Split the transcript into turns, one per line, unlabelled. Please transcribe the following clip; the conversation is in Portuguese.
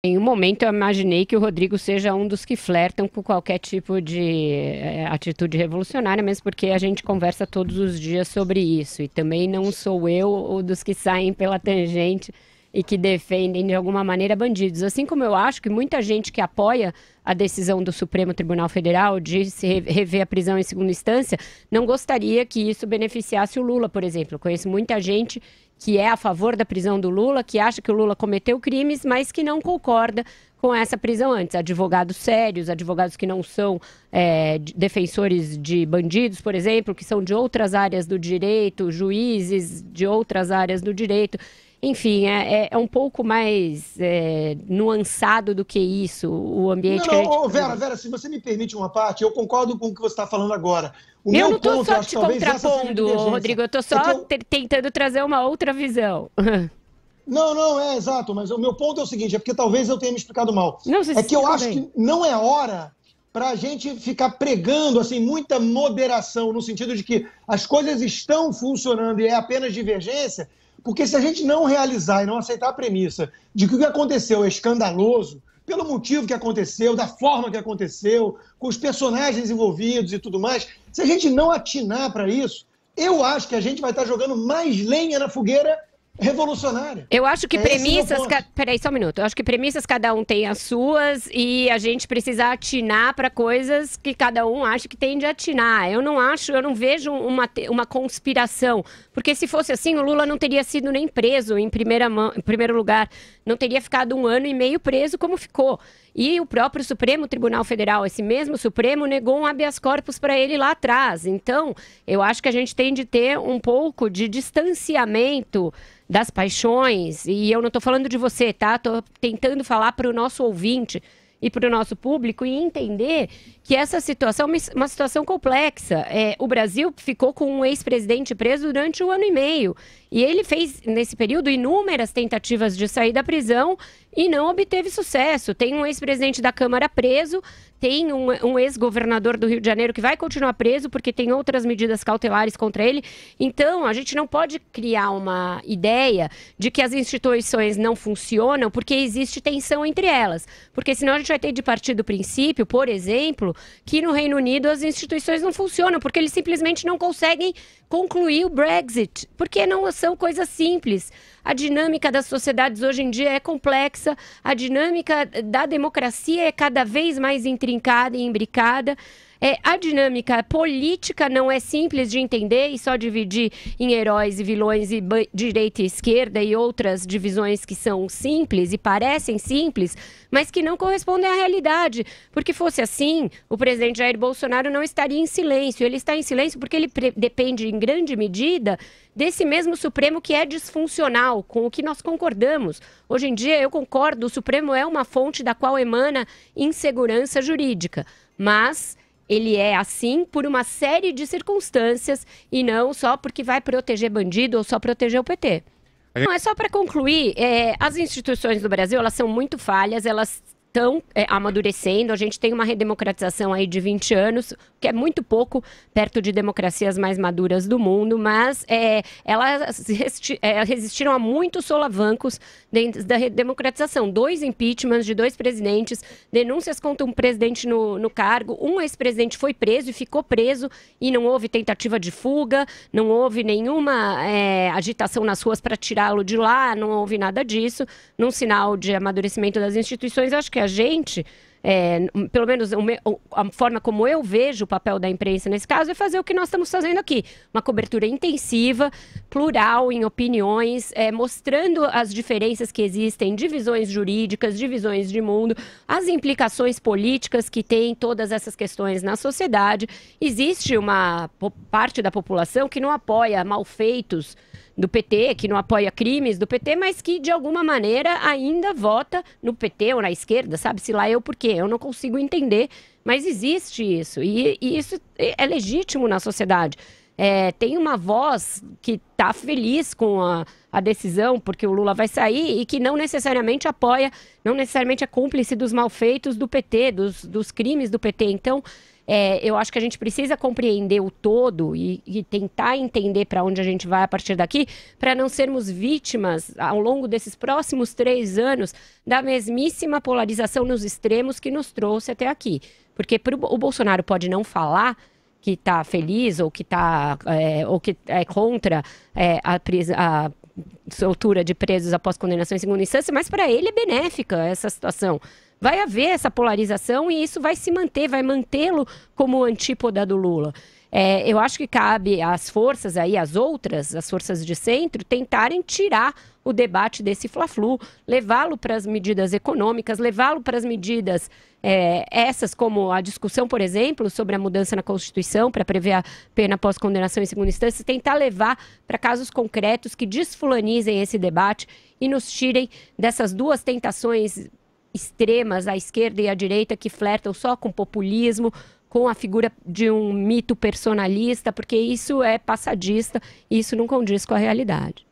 Em um momento eu imaginei que o Rodrigo seja um dos que flertam com qualquer tipo de atitude revolucionária, mesmo porque a gente conversa todos os dias sobre isso. E também não sou eu o dos que saem pela tangente e que defendem de alguma maneira bandidos. Assim como eu acho que muita gente que apoia a decisão do Supremo Tribunal Federal de se rever a prisão em segunda instância não gostaria que isso beneficiasse o Lula, por exemplo. Eu conheço muita gente que é a favor da prisão do Lula, que acha que o Lula cometeu crimes, mas que não concorda com essa prisão antes. Advogados sérios, advogados que não são defensores de bandidos, por exemplo, que são de outras áreas do direito, juízes de outras áreas do direito. Enfim, é um pouco mais nuançado do que isso, o ambiente
Não,
que a
não,
gente...
Vera, se você me permite uma parte, eu concordo com o que você está falando agora. O
Eu não
meu
estou
ponto, eu
só
acho que
te
talvez essa seja a
contrapondo,
divergência.
Rodrigo, eu estou
É que
só
eu,
tentando trazer uma outra visão.
não, é exato, mas o meu ponto é o seguinte, é porque talvez eu tenha me explicado mal.
Não, você se
É que eu
explicou
acho
bem.
que não é hora para a gente ficar pregando assim muita moderação, no sentido de que as coisas estão funcionando e é apenas divergência, porque se a gente não realizar e não aceitar a premissa de que o que aconteceu é escandaloso, pelo motivo que aconteceu, da forma que aconteceu, com os personagens envolvidos e tudo mais, se a gente não atinar para isso, eu acho que a gente vai estar jogando mais lenha na fogueira revolucionária.
Eu acho que
É esse o meu
premissas.
ponto.
Peraí, só um minuto. Eu acho que premissas cada um tem as suas e a gente precisa atinar para coisas que cada um acha que tem de atinar. Eu não vejo uma conspiração. Porque se fosse assim, o Lula não teria sido nem preso em primeiro lugar. Não teria ficado 1 ano e meio preso como ficou. E o próprio Supremo Tribunal Federal, esse mesmo Supremo, negou um habeas corpus para ele lá atrás. Então, eu acho que a gente tem de ter um pouco de distanciamento das paixões, e eu não estou falando de você, tá? Estou tentando falar para o nosso ouvinte e para o nosso público e entender que essa situação é uma situação complexa. O Brasil ficou com um ex-presidente preso durante 1 ano e meio. E ele fez, nesse período, inúmeras tentativas de sair da prisão e não obteve sucesso. Tem um ex-presidente da Câmara preso, tem um ex-governador do Rio de Janeiro que vai continuar preso porque tem outras medidas cautelares contra ele. Então, a gente não pode criar uma ideia de que as instituições não funcionam porque existe tensão entre elas. Porque senão a gente vai ter de partir do princípio, por exemplo, que no Reino Unido as instituições não funcionam porque eles simplesmente não conseguem concluir o Brexit, porque não são coisas simples. A dinâmica das sociedades hoje em dia é complexa, a dinâmica da democracia é cada vez mais intrincada e imbricada. A dinâmica política não é simples de entender e só dividir em heróis e vilões e direita e esquerda e outras divisões que são simples e parecem simples, mas que não correspondem à realidade. Porque fosse assim, o presidente Jair Bolsonaro não estaria em silêncio. Ele está em silêncio porque ele depende, em grande medida, desse mesmo Supremo que é disfuncional, com o que nós concordamos. Hoje em dia, eu concordo, o Supremo é uma fonte da qual emana insegurança jurídica, mas ele é assim por uma série de circunstâncias e não só porque vai proteger bandido ou só proteger o PT. Não, é só para concluir, as instituições do Brasil, elas são muito falhas, elas estão amadurecendo, a gente tem uma redemocratização aí de 20 anos, que é muito pouco perto de democracias mais maduras do mundo, mas elas resistiram a muitos solavancos dentro da redemocratização. 2 impeachments de 2 presidentes, denúncias contra um presidente no cargo, um ex-presidente foi preso e ficou preso e não houve tentativa de fuga, não houve nenhuma agitação nas ruas para tirá-lo de lá, não houve nada disso, num sinal de amadurecimento das instituições. Acho que a gente, pelo menos a forma como eu vejo o papel da imprensa nesse caso, é fazer o que nós estamos fazendo aqui. Uma cobertura intensiva, plural em opiniões, mostrando as diferenças que existem, divisões jurídicas, divisões de mundo, as implicações políticas que tem todas essas questões na sociedade. Existe uma parte da população que não apoia malfeitos do PT, que não apoia crimes do PT, mas que, de alguma maneira, ainda vota no PT ou na esquerda, sabe-se lá eu por quê. Eu não consigo entender, mas existe isso. E isso é legítimo na sociedade. Tem uma voz que está feliz com a decisão, porque o Lula vai sair, e que não necessariamente apoia, não necessariamente é cúmplice dos malfeitos do PT, dos crimes do PT. Então, Eu acho que a gente precisa compreender o todo e tentar entender para onde a gente vai a partir daqui, para não sermos vítimas, ao longo desses próximos 3 anos, da mesmíssima polarização nos extremos que nos trouxe até aqui. Porque o Bolsonaro pode não falar que está feliz ou que é contra a soltura de presos após condenação em segunda instância, mas para ele é benéfica essa situação. Vai haver essa polarização e isso vai se manter, vai mantê-lo como antípoda do Lula. Eu acho que cabe às forças aí, as forças de centro, tentarem tirar o debate desse fla-flu, levá-lo para as medidas econômicas, levá-lo para as medidas essas como a discussão, por exemplo, sobre a mudança na Constituição para prever a pena pós-condenação em segunda instância, tentar levar para casos concretos que desfulanizem esse debate e nos tirem dessas duas tentações extremas, à esquerda e à direita, que flertam só com populismo, com a figura de um mito personalista, porque isso é passadista e isso não condiz com a realidade.